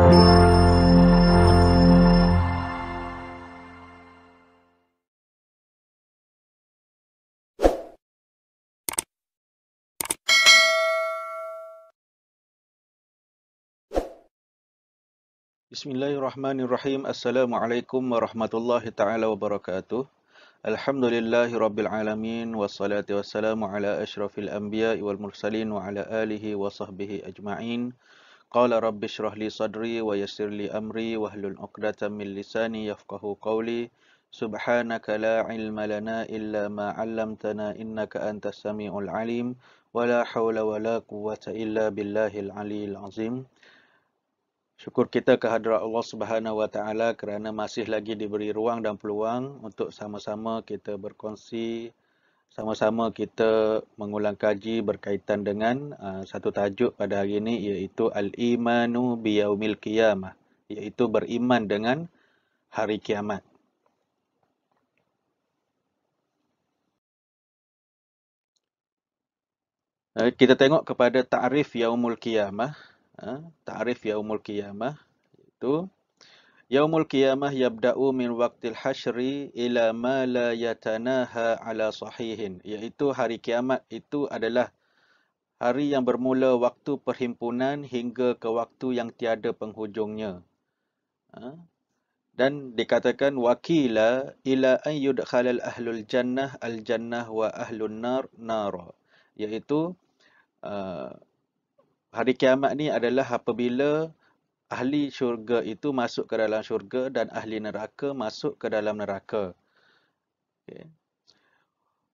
Bismillahirrahmanirrahim. Assalamualaikum warahmatullahi taala wabarakatuh. Alhamdulillahi rabbil alamin wassalatu wassalamu ala asyrafil anbiya'i wal mursalin wa ala alihi wa sahbihi ajma'in. Qala rabbi shrah li sadri wa yassir li amri wahlul 'uqdatam min lisani yafqahu qawli. Subhanaka la ilma lana illa ma 'allamtana innaka antas samiul alim wa la haula wa la quwwata illa billahil aliyyil azim. Syukur kita kehadrat Allah Subhanahu Wa Taala kerana masih lagi diberi ruang dan peluang untuk sama-sama kita berkongsi, sama-sama kita mengulang kaji berkaitan dengan satu tajuk pada hari ini, iaitu Al-Imanu Biyaumil Qiyamah, iaitu beriman dengan hari kiamat. Kita tengok kepada ta'rif Yaumul Qiyamah. Ta'rif Yaumul Qiyamah itu Yaumul Qiyamah yabda'u min waqtil hasyri ila ma la yatanaha ala sahihin, iaitu hari kiamat itu adalah hari yang bermula waktu perhimpunan hingga ke waktu yang tiada penghujungnya. Dan dikatakan wakila ila an yudkhalal ahlul jannah al jannah wa ahlun nar nara, iaitu hari kiamat ni adalah apabila ahli syurga itu masuk ke dalam syurga dan ahli neraka masuk ke dalam neraka. Okay.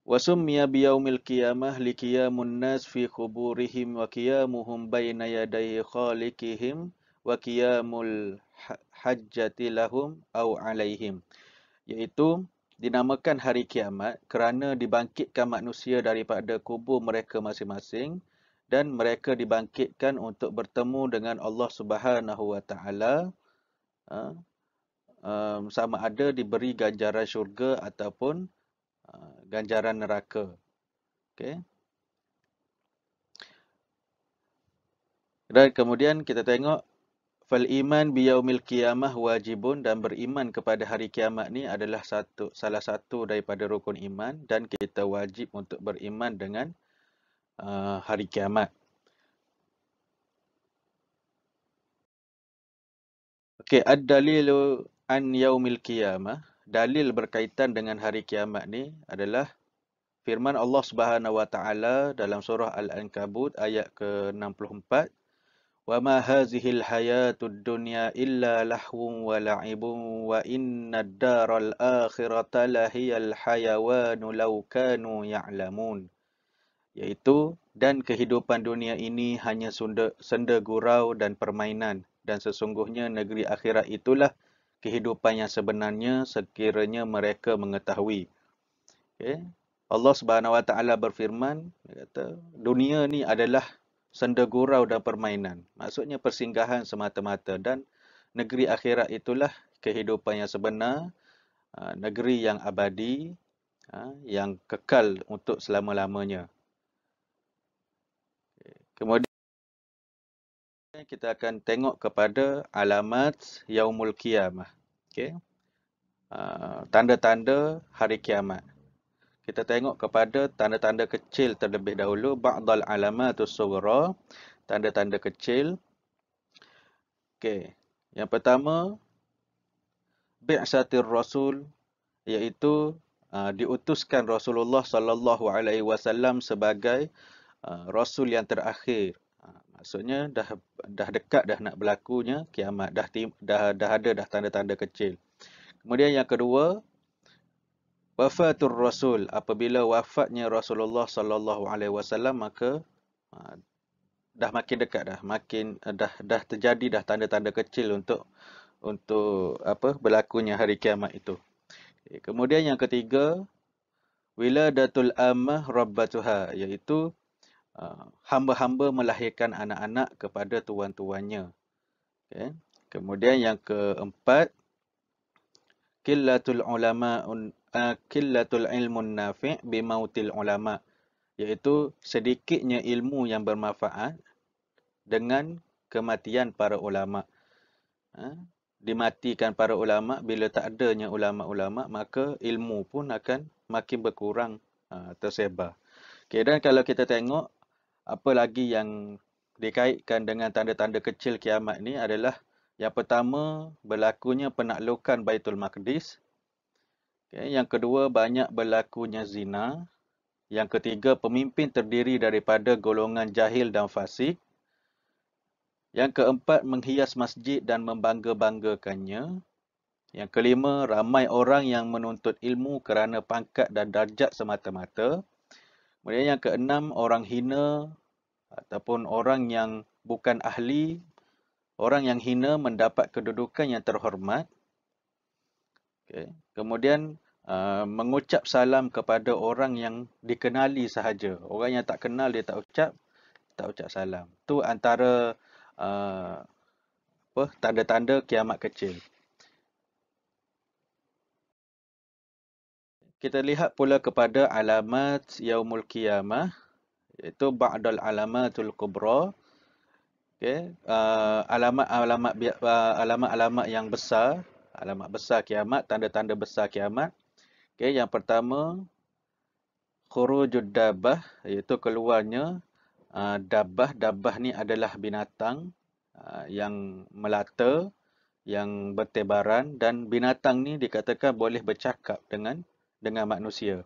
Wasummiya biyaumil qiyamah liqiyamun nas fi quburihim wa qiyamuhum baina yaday khaliqihim wa qiyamul hajjati lahum aw alaihim. Iaitu dinamakan hari kiamat kerana dibangkitkan manusia daripada kubur mereka masing-masing dan mereka dibangkitkan untuk bertemu dengan Allah Subhanahu Wa Taala, sama ada diberi ganjaran syurga ataupun ganjaran neraka. Okay. Dan kemudian kita tengok fal iman biyaumil qiyamah wajibun, dan beriman kepada hari kiamat ni adalah salah satu daripada rukun iman dan kita wajib untuk beriman dengan hari kiamat. Okey, ad-dalilu an yaumil qiyamah. Dalil berkaitan dengan hari kiamat ni adalah firman Allah Subhanahu Wa Taala dalam surah Al-Ankabut ayat ke-64. Wa ma hazihil hayatud dunya illa lahwun wa la'ibun wa innad daral akhirata lahiyal hayawanu law kanu ya'lamun. Iaitu, dan kehidupan dunia ini hanya senda gurau dan permainan, dan sesungguhnya negeri akhirat itulah kehidupan yang sebenarnya sekiranya mereka mengetahui. Okay. Allah Subhanahu Wa Taala berfirman, dia kata, dunia ni adalah senda gurau dan permainan. Maksudnya persinggahan semata-mata, dan negeri akhirat itulah kehidupan yang sebenar, negeri yang abadi, yang kekal untuk selama-lamanya. Kemudian kita akan tengok kepada alamat Yaumul Qiyamah. Okay. Tanda-tanda hari kiamat. Kita tengok kepada tanda-tanda kecil terlebih dahulu. Ba'dal alamatus sughra, tanda-tanda kecil. Okay. Yang pertama, bi'satir rasul, iaitu diutuskan Rasulullah sallallahu alaihi wasallam sebagai rasul yang terakhir. Maksudnya dah dekat dah nak berlakunya kiamat, dah ada tanda-tanda kecil. Kemudian yang kedua, wafatur rasul, apabila wafatnya Rasulullah sallallahu alaihi wasallam, maka dah makin dekat dah terjadi tanda-tanda kecil untuk berlakunya hari kiamat itu. Kemudian yang ketiga, wiladatul ammah rabbatuha, iaitu hamba-hamba melahirkan anak-anak kepada tuan-tuannya. Okay. Kemudian yang keempat, qillatul ilmun nafi' bimautil ulama, iaitu sedikitnya ilmu yang bermanfaat dengan kematian para ulama. dimatikan para ulama, bila tak adanya ulama-ulama, maka ilmu pun akan makin berkurang, tersebar. Okay, dan kalau kita tengok, apa lagi yang dikaitkan dengan tanda-tanda kecil kiamat ni adalah yang pertama, berlakunya penaklukan Baitul Maqdis. Okay, yang kedua, banyak berlakunya zina. Yang ketiga, pemimpin terdiri daripada golongan jahil dan fasik. Yang keempat, menghias masjid dan membangga-banggakannya. Yang kelima, ramai orang yang menuntut ilmu kerana pangkat dan darjat semata-mata. Kemudian yang keenam, orang hina ataupun orang yang bukan ahli, orang yang hina mendapat kedudukan yang terhormat. Okay. Kemudian mengucap salam kepada orang yang dikenali sahaja. Orang yang tak kenal dia tak ucap salam. Itu antara tanda-tanda kiamat kecil. Kita lihat pula kepada alamat yaumul qiyamah, iaitu ba'dal alamatul kubra. Okay. Alamat-alamat yang besar, alamat besar kiamat, tanda-tanda besar kiamat. Okay. Yang pertama, khurujud dabbah, iaitu keluarnya dabbah. Dabbah ni adalah binatang yang melata, yang bertebaran, dan binatang ni dikatakan boleh bercakap dengan manusia.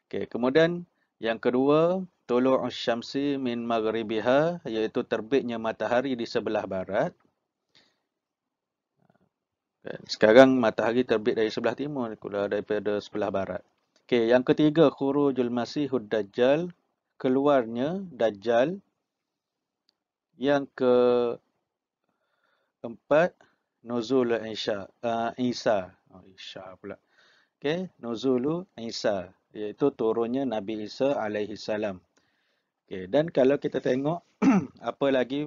Okay. Kemudian yang kedua, tulu'us syamsi min maghribiha, iaitu terbitnya matahari di sebelah barat. Okay. Sekarang matahari terbit dari sebelah timur, daripada sebelah barat. Okay. Yang ketiga, khurujul masihud dajjal, keluarnya Dajjal. Yang keempat, nuzul Isa. Isa pula. Okay. Nuzulu Isa, iaitu turunnya Nabi Isa alaihi salam. Okay. Dan kalau kita tengok apa lagi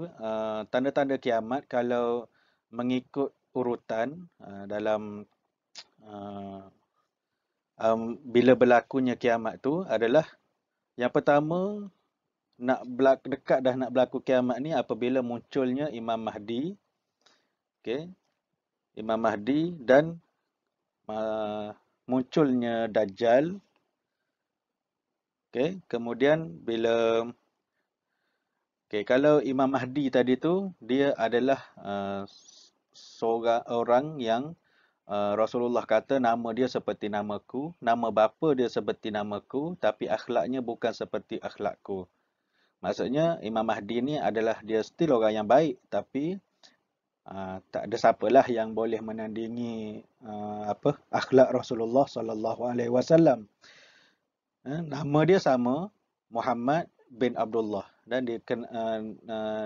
tanda-tanda kiamat, kalau mengikut urutan dalam bila berlakunya kiamat tu adalah, yang pertama, dekat dah nak berlaku kiamat ni apabila munculnya Imam Mahdi. Okay. Imam Mahdi dan munculnya Dajjal. Okay. Kemudian bila kalau Imam Mahdi tadi tu, dia adalah seorang orang yang Rasulullah kata nama dia seperti namaku, nama bapa dia seperti namaku, tapi akhlaknya bukan seperti akhlakku. Maksudnya Imam Mahdi ni adalah dia still orang yang baik, tapi tak ada siapalah yang boleh menandingi akhlak Rasulullah sallallahu alaihi wasallam. Nama dia sama, Muhammad bin Abdullah, dan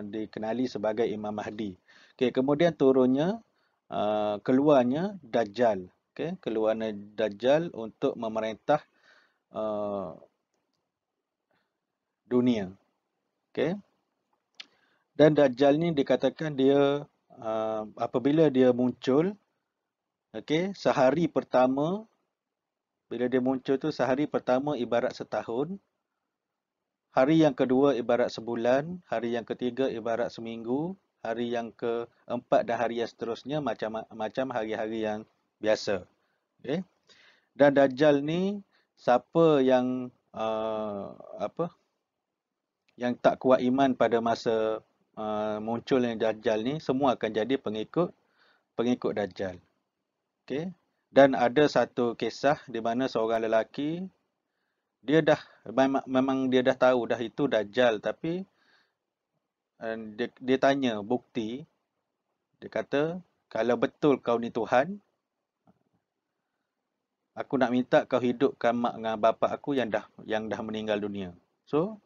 dikenali sebagai Imam Mahdi. Okay, kemudian turunnya keluarnya Dajjal. Okay, keluarnya Dajjal untuk memerintah dunia. Okay. Dan Dajjal ni dikatakan dia apabila dia muncul, okay, sehari pertama, bila dia muncul tu sehari pertama ibarat setahun, hari yang kedua ibarat sebulan, hari yang ketiga ibarat seminggu, hari yang keempat dan hari yang seterusnya macam hari-hari yang biasa. Okay. Dan Dajjal ni, siapa yang yang tak kuat iman pada masa munculnya Dajjal ni, semua akan jadi pengikut Dajjal. Okay. Dan ada satu kisah di mana seorang lelaki, dia memang dia dah tahu dah itu Dajjal, tapi dia tanya bukti. Dia kata, kalau betul kau ni Tuhan, aku nak minta kau hidupkan mak dengan bapa aku yang dah meninggal dunia. So,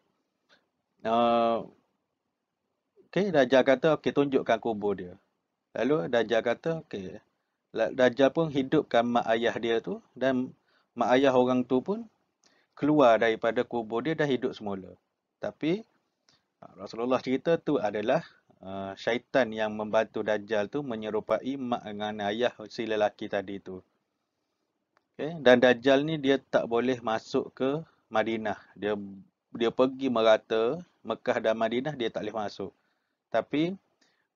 okay, Dajjal kata, okay, tunjukkan kubur dia. Lalu Dajjal kata, okay. Dajjal pun hidupkan mak ayah dia tu, dan mak ayah orang tu pun keluar daripada kubur dia, dah hidup semula. Tapi Rasulullah cerita tu adalah syaitan yang membantu Dajjal tu menyerupai mak dengan ayah si lelaki tadi tu. Okay. Dan Dajjal ni dia tak boleh masuk ke Madinah. Dia pergi merata Mekah dan Madinah, dia tak boleh masuk. Tapi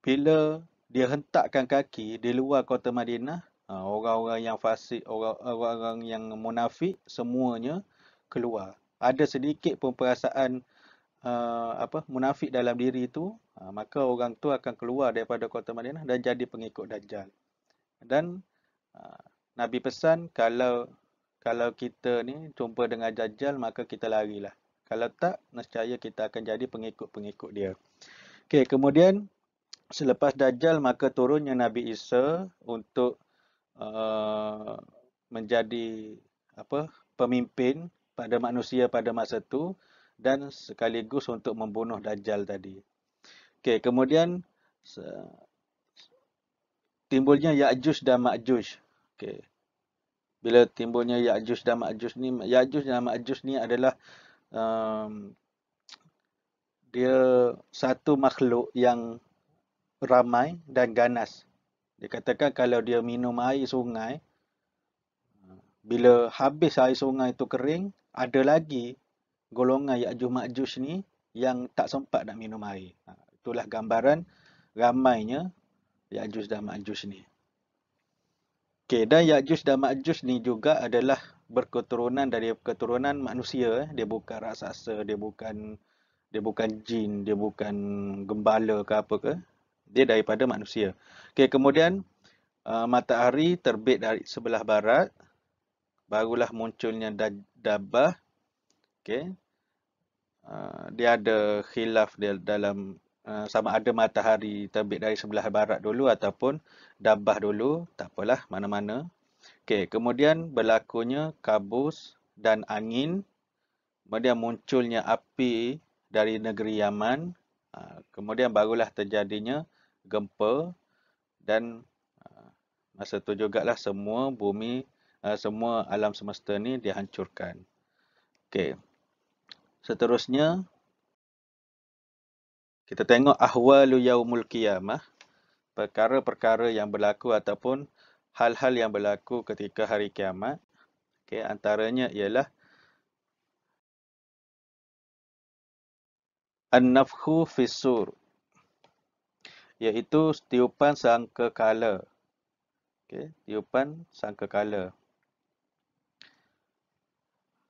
bila dia hentakkan kaki di luar kota Madinah, orang-orang yang fasik, orang-orang yang munafik semuanya keluar. Ada sedikit pun perasaan munafik dalam diri itu, maka orang tu akan keluar daripada kota Madinah dan jadi pengikut Dajjal. Dan Nabi pesan kalau kita ni jumpa dengan Dajjal maka kita larilah. Kalau tak, nescaya kita akan jadi pengikut-pengikut dia. Okey, kemudian selepas Dajjal maka turunnya Nabi Isa untuk menjadi pemimpin pada manusia pada masa itu dan sekaligus untuk membunuh Dajjal tadi. Okey, kemudian timbulnya Ya'juj dan Ma'juj. Okey. Bila timbulnya Ya'juj dan Ma'juj ni adalah dia satu makhluk yang ramai dan ganas. Dikatakan kalau dia minum air sungai, bila habis air sungai itu kering, ada lagi golongan Ya'juj Ma'juj ni yang tak sempat nak minum air. Itulah gambaran ramainya Ya'juj dan Ma'juj ni. Okey, dan Ya'juj dan Ma'juj ni juga adalah berketurunan dari keturunan manusia. Dia bukan raksasa, dia bukan jin, dia bukan gembala ke apa ke. Dia daripada manusia. Okey, kemudian matahari terbit dari sebelah barat, barulah munculnya Dabbah. Okey. Dia ada khilaf dia dalam sama ada matahari terbit dari sebelah barat dulu ataupun Dabbah dulu, tak apalah, mana-mana. Okey, kemudian berlakunya kabus dan angin, kemudian munculnya api dari negeri Yaman, kemudian barulah terjadinya gempa dan masa tu jugalah semua bumi, semua alam semesta ni dihancurkan. Okey. Seterusnya kita tengok ahwalu yaumul qiyamah, perkara-perkara yang berlaku ataupun hal-hal yang berlaku ketika hari kiamat. Okey, antaranya ialah an-nafkhu fis-sur, iaitu tiupan sangkakala. Okey, tiupan sangkakala.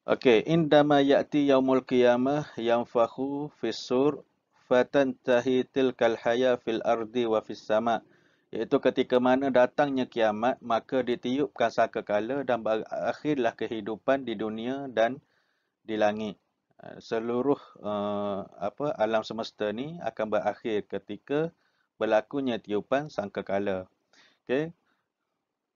Okey, indama ya'ti yaumul qiyamah yanfakhu fis-sur fatantahi tilkal haya fil ardi wa fis sama'. Iaitu ketika mana datangnya kiamat, maka ditiupkan sangkakala dan berakhirlah kehidupan di dunia dan di langit. Seluruh alam semesta ni akan berakhir ketika berlakunya tiupan sangkakala. Okey.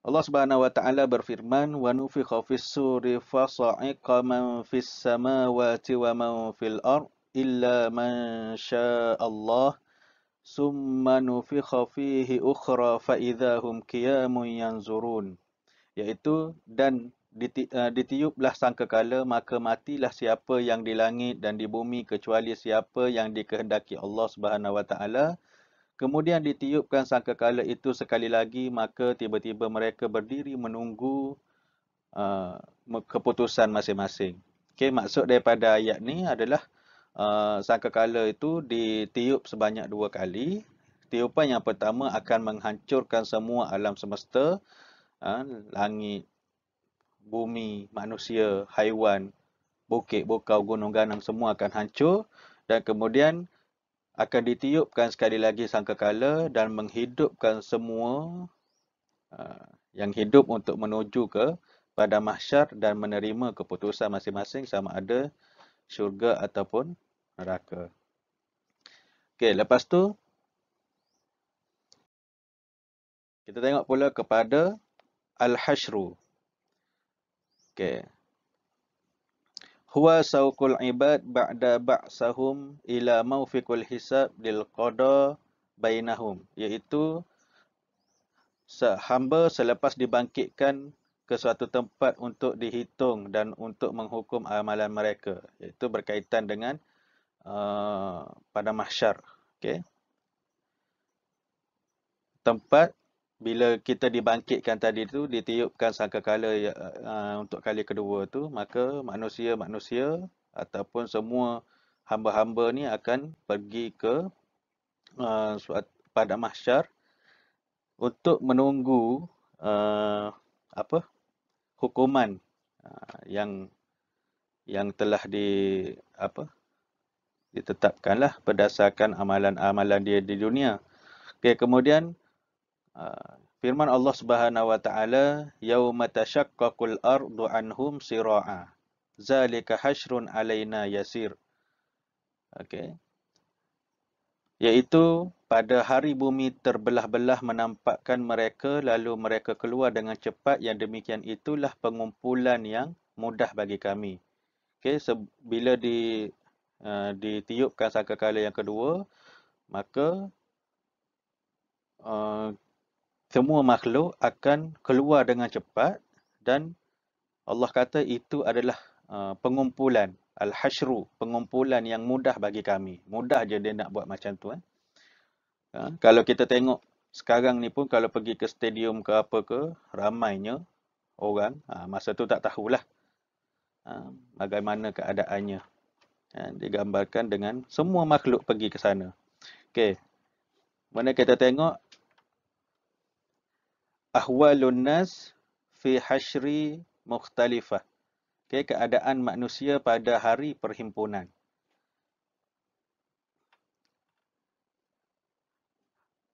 Allah Subhanahu wa taala berfirman, "Wa nufikha fis-suri fa sa'iqa man fis samawati wa man fil ard illa man syaa Allah summa nufikha fihi ukhra fa idzahum qiyamun yanzurun." Iaitu dan ditiuplah sangkakala, maka matilah siapa yang di langit dan di bumi kecuali siapa yang dikehendaki Allah Subhanahu wa taala. Kemudian ditiupkan sangkakala itu sekali lagi, maka tiba-tiba mereka berdiri menunggu keputusan masing-masing. Okey, maksud daripada ayat ni adalah sangkakala itu ditiup sebanyak 2 kali. Tiupan yang pertama akan menghancurkan semua alam semesta, langit, bumi, manusia, haiwan, bukit, bukau, gunung ganang semua akan hancur, dan kemudian akan ditiupkan sekali lagi sangkakala dan menghidupkan semua yang hidup untuk menuju ke pada mahsyar dan menerima keputusan masing-masing sama ada syurga ataupun neraka. Okey, lepas tu kita tengok pula kepada al-hasyru. Okey. Huwa sauqul ibad ba'da ba'sahum ila mawfiqul hisab lil qada bainahum, iaitu hamba selepas dibangkitkan ke suatu tempat untuk dihitung dan untuk menghukum amalan mereka, iaitu berkaitan dengan pada mahsyar. Okey. Tempat bila kita dibangkitkan tadi tu, ditiupkan sangkakala untuk kali kedua tu, maka manusia-manusia ataupun semua hamba-hamba ni akan pergi ke pada mahsyar, untuk menunggu apa hukuman yang telah ditetapkanlah berdasarkan amalan-amalan dia di dunia. Okey, kemudian firman Allah Subhanahu wa taala, yauma tashaqqaqul ardu anhum sira'a, zalika hasyrun alaina yasir. Okey, iaitu pada hari bumi terbelah-belah menampakkan mereka, lalu mereka keluar dengan cepat, yang demikian itulah pengumpulan yang mudah bagi kami. Okey, bila ditiupkan sangkakala yang kedua, maka semua makhluk akan keluar dengan cepat, dan Allah kata itu adalah pengumpulan, al-hasyru, pengumpulan yang mudah bagi kami. Mudah je dia nak buat macam tu. Kalau kita tengok sekarang ni pun, kalau pergi ke stadium ke apa ke, ramainya orang, masa tu tak tahulah bagaimana keadaannya. Digambarkan dengan semua makhluk pergi ke sana. Okey. Mana kita tengok ahwalun nas fi hasyri mukhtalifah. Okey, keadaan manusia pada hari perhimpunan.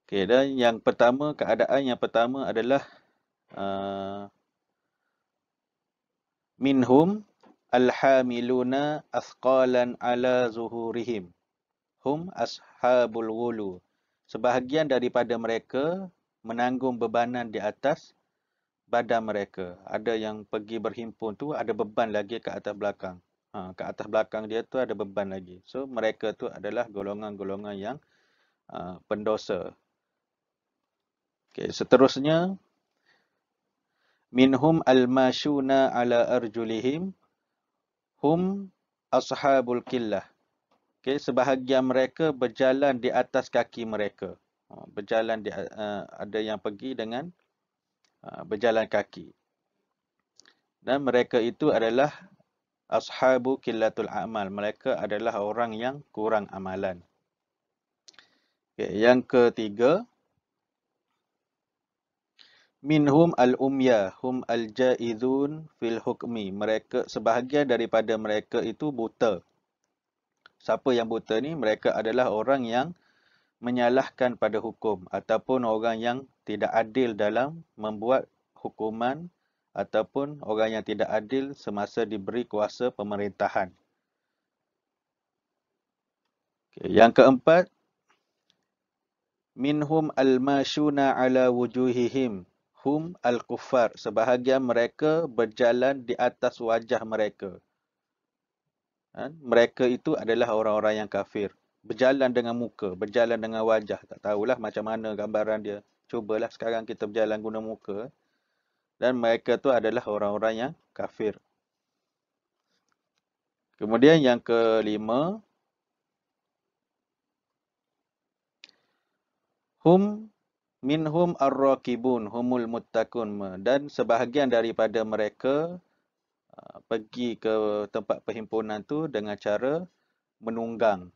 Okey, dan yang pertama, keadaan yang pertama adalah minhum alhamiluna athqalan ala zuhurihim hum ashabul ghulu. Sebahagian daripada mereka menanggung bebanan di atas badan mereka. Ada yang pergi berhimpun tu ada beban lagi ke atas belakang. Ke atas belakang dia tu ada beban lagi. So mereka tu adalah golongan-golongan yang pendosa. Okay, seterusnya minhum almashuna ala arjulihim hum ashabul qillah. Okay, sebahagian mereka berjalan di atas kaki mereka. Berjalan ada yang pergi dengan berjalan kaki. Dan mereka itu adalah ashabu qillatul a'mal. Mereka adalah orang yang kurang amalan. Okay, yang ketiga, minhum al-umya hum al-jaizun fil hukmi. Mereka, sebahagian daripada mereka itu buta. Siapa yang buta ni? Mereka adalah orang yang menyalahkan pada hukum, ataupun orang yang tidak adil dalam membuat hukuman, ataupun orang yang tidak adil semasa diberi kuasa pemerintahan. Okay. Yang keempat, minhum al-mashuna ala wujuhihim hum al-kuffar. Sebahagian mereka berjalan di atas wajah mereka. Mereka itu adalah orang-orang yang kafir. Berjalan dengan muka, berjalan dengan wajah. Tak tahulah macam mana gambaran dia. Cubalah sekarang kita berjalan guna muka. Dan mereka tu adalah orang-orang yang kafir. Kemudian yang kelima, hum minhum ar-raqibun humul muttaqun. Dan sebahagian daripada mereka pergi ke tempat perhimpunan tu dengan cara menunggang.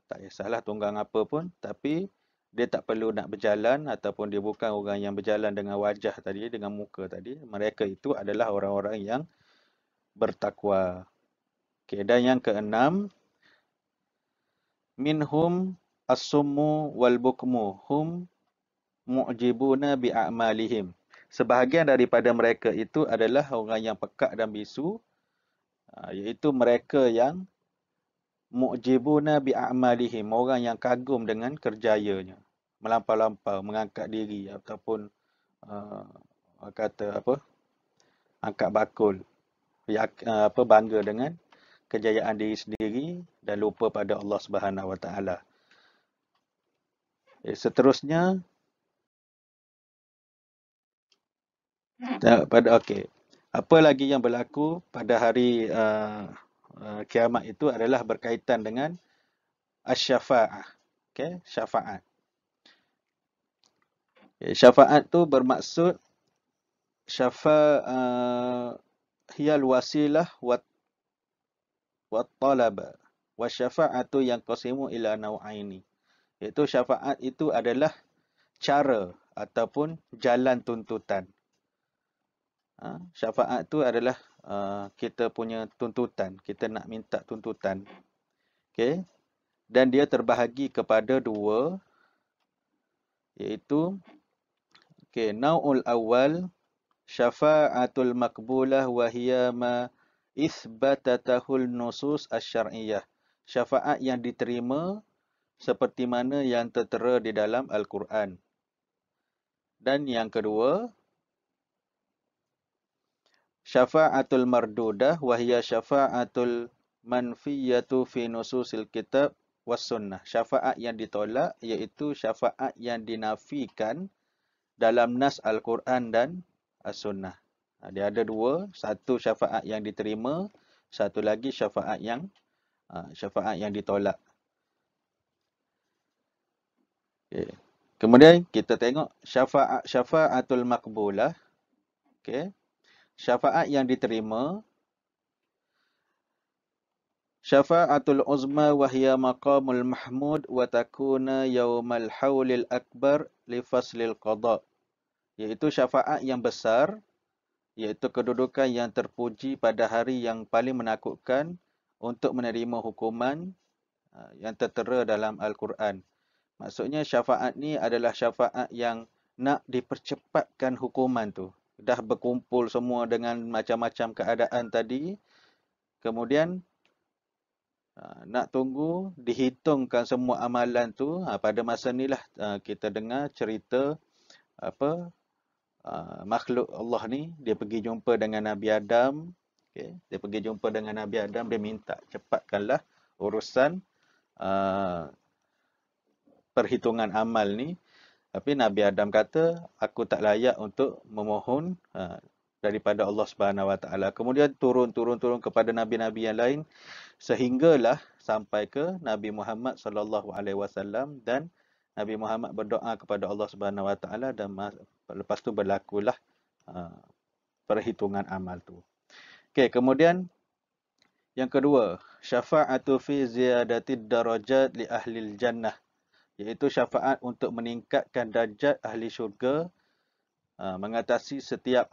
Tak kisahlah tunggang apa pun, tapi dia tak perlu nak berjalan, ataupun dia bukan orang yang berjalan dengan wajah tadi, dengan muka tadi. Mereka itu adalah orang-orang yang bertakwa. Okay, dan yang keenam, minhum as-summu wal bukmu hum mu'jibuna bi'amalihim. Sebahagian daripada mereka itu adalah orang yang pekak dan bisu, iaitu mereka yang mu'jibuna bi'amalihim, orang yang kagum dengan kerjayanya, melampau-lampau, mengangkat diri, ataupun kata apa, angkat bakul, bangga dengan kejayaan diri sendiri dan lupa pada Allah Subhanahu Wa Taala. Seterusnya, okey, apa lagi yang berlaku pada hari kiamat itu adalah berkaitan dengan asy-syafa'ah. Okey, syafaat. Syafaat tu bermaksud hiyal wasilah wa talaba wa syafa'atu yang qasimu ila nau'aini. Iaitu syafaat itu adalah cara ataupun jalan tuntutan. Syafaat tu adalah kita punya tuntutan. Kita nak minta tuntutan. Okay. Dan dia terbahagi kepada dua, iaitu nau'ul awal syafa'atul maqbulah wa hiya ma isbatatahul nusus asy-syar'iyyah. Syafaat yang diterima seperti mana yang tertera di dalam Al-Quran. Dan yang kedua, syafa'atul mardudah wa hiya syafa'atul manfiyatu fi nususil kitab was sunnah. Syafaat yang ditolak iaitu syafaat yang dinafikan dalam nas Al-Quran dan As-Sunnah. Dia ada dua, satu syafaat yang diterima, satu lagi syafaat yang ditolak. Okay. Kemudian kita tengok syafa'atul maqbulah. Okay. Syafaat yang diterima, syafa'atul uzma wa hiya maqamul mahmud wa takuna yaumal haulil akbar li faslil qada. Iaitu syafaat yang besar, iaitu kedudukan yang terpuji pada hari yang paling menakutkan untuk menerima hukuman yang tertera dalam Al-Quran. Maksudnya syafaat ni adalah syafaat yang nak dipercepatkan hukuman tu. Dah berkumpul semua dengan macam-macam keadaan tadi, kemudian nak tunggu dihitungkan semua amalan tu. Pada masa inilah kita dengar cerita makhluk Allah ni, dia pergi jumpa dengan Nabi Adam. Okay. Dia pergi jumpa dengan Nabi Adam, dia minta cepatkanlah urusan perhitungan amal ni. Tapi Nabi Adam kata, aku tak layak untuk memohon daripada Allah Subhanahu Wa Taala. Kemudian turun kepada nabi-nabi yang lain sehinggalah sampai ke Nabi Muhammad sallallahu alaihi wasallam, dan Nabi Muhammad berdoa kepada Allah Subhanahu Wa Taala, dan lepas tu berlakulah perhitungan amal tu. Okey, kemudian yang kedua, syafa'atu fi ziyadati darajat li ahlil jannah, iaitu syafaat untuk meningkatkan darjat ahli syurga, mengatasi setiap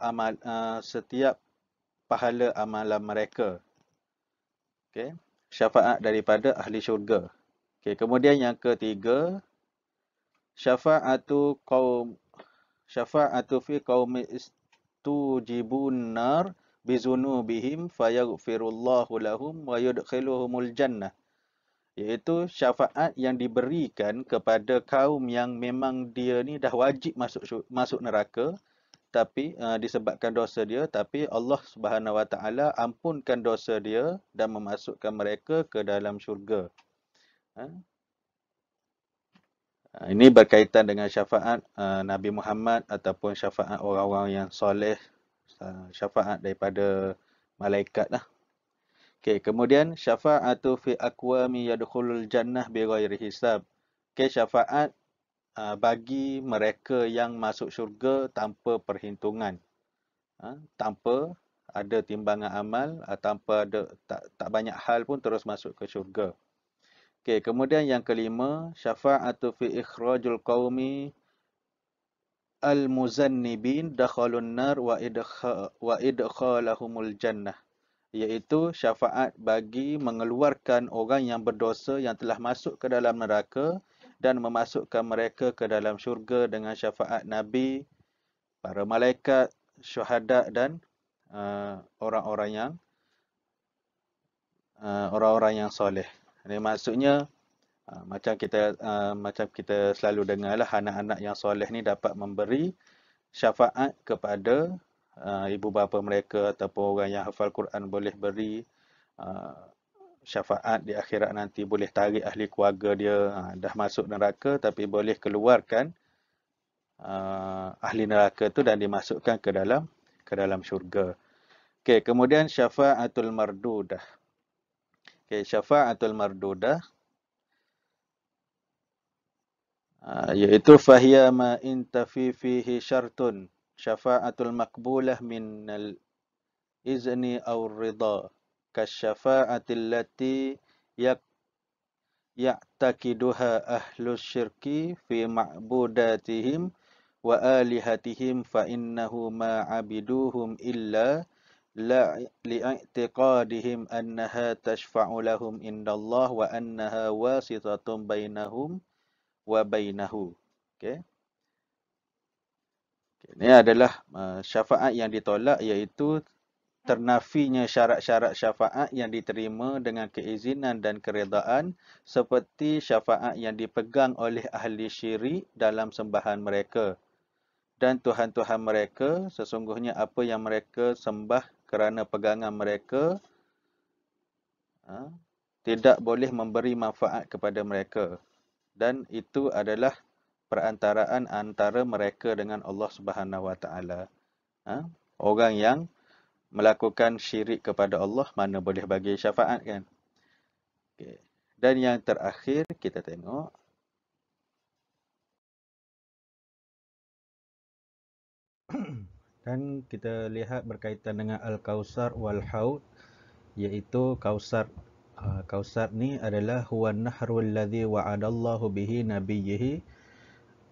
pahala amalan mereka. Okey, syafaat daripada ahli syurga. Okey, kemudian yang ketiga, syafa'atu fi qaumi istujibun nar bizunubihim fayaghfirullahu lahum wa yudkhiluhumul jannah, iaitu syafaat yang diberikan kepada kaum yang memang dia ni dah wajib masuk neraka, tapi disebabkan dosa dia, tapi Allah Subhanahu Wa Taala ampunkan dosa dia dan memasukkan mereka ke dalam syurga. Ini berkaitan dengan syafaat Nabi Muhammad ataupun syafaat orang-orang yang soleh, syafaat daripada malaikat lah. Okay, kemudian syafa'atu fi aqwami yadkhulul jannah bighairi hisab. Okay, syafaat bagi mereka yang masuk syurga tanpa perhitungan. Tanpa ada timbangan amal, tanpa ada tak banyak hal pun terus masuk ke syurga. Okay, kemudian yang kelima, syafa'atu fi ikhrajul qaumi al-muzannibin dakhalun nar wa idkhalahumul jannah, iaitu syafaat bagi mengeluarkan orang yang berdosa yang telah masuk ke dalam neraka dan memasukkan mereka ke dalam syurga dengan syafaat Nabi, para malaikat, syuhada dan orang-orang yang soleh. Ini maksudnya macam kita selalu dengarlah, anak-anak yang soleh ni dapat memberi syafaat kepada ibu bapa mereka, ataupun orang yang hafal Quran boleh beri syafaat di akhirat nanti, boleh tarik ahli keluarga dia dah masuk neraka tapi boleh keluarkan ahli neraka tu dan dimasukkan ke dalam syurga. Okey, kemudian syafa'atul mardudah. Okey, syafa'atul mardudah iaitu fahiya ma intafi fihi syartun syafa'atul maqbulah min al-izni aw ridha kasyafa'atil lati ya'taqiduha ahlus syirki fi ma'budatihim wa alihatihim fa innahu ma 'abiduhum illa li'i'tiqadihim annaha tashfa'u lahum indallah wa annaha wasitatun bainahum wa bainahu. Okey. Ini adalah syafaat yang ditolak, iaitu ternafinya syarat-syarat syafaat yang diterima dengan keizinan dan keredaan seperti syafaat yang dipegang oleh ahli syirik dalam sembahan mereka. Dan Tuhan-Tuhan mereka, sesungguhnya apa yang mereka sembah kerana pegangan mereka, tidak boleh memberi manfaat kepada mereka. Dan itu adalah perantaraan antara mereka dengan Allah Subhanahu Wa Taala. Orang yang melakukan syirik kepada Allah mana boleh bagi syafaat, kan? Okay. Dan yang terakhir kita tengok dan kita lihat berkaitan dengan Al-Kausar wal Haud, iaitu Kausar. Kausar ni adalah huwan nahrul ladzi wa'adallahu bihi nabiyhi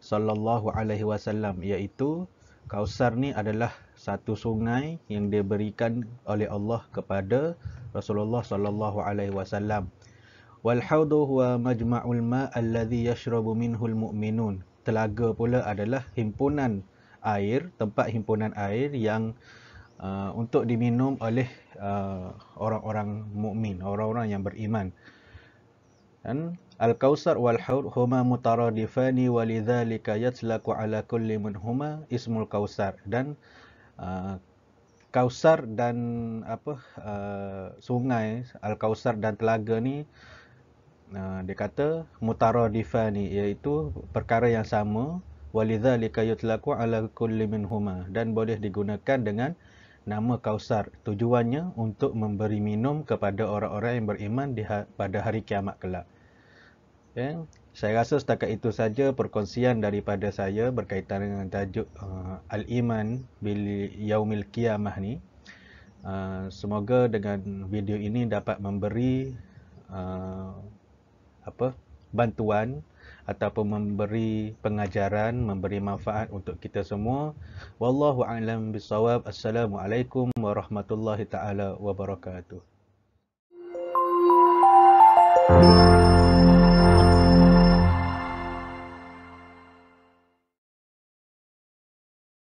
sallallahu alaihi wasallam, iaitu Kausar ni adalah satu sungai yang diberikan oleh Allah kepada Rasulullah sallallahu alaihi wasallam. Wal haudu huwa majma'ul ma' alladhi yashrabu minhu al-mu'minun. Telaga pula adalah himpunan air, tempat himpunan air yang untuk diminum oleh orang-orang mukmin, orang-orang yang beriman. Dan Al-Kausar wal Haud huma mutaradifani walidzalika yatlaqu ala kulli minhuma ismul Kausar. Dan Kausar dan sungai Al-Kausar dan telaga ni dia kata mutaradifani, iaitu perkara yang sama, walidzalika yatlaqu ala kulli minhuma, dan boleh digunakan dengan nama Kausar. Tujuannya untuk memberi minum kepada orang-orang yang beriman pada hari kiamat kelak. Okay. Saya rasa setakat itu saja perkongsian daripada saya berkaitan dengan tajuk Al-Iman bil Yaumil Qiyamah ni. Semoga dengan video ini dapat memberi bantuan ataupun memberi pengajaran, memberi manfaat untuk kita semua. Wallahu a'lam bissawab. Assalamualaikum warahmatullahi taala wabarakatuh.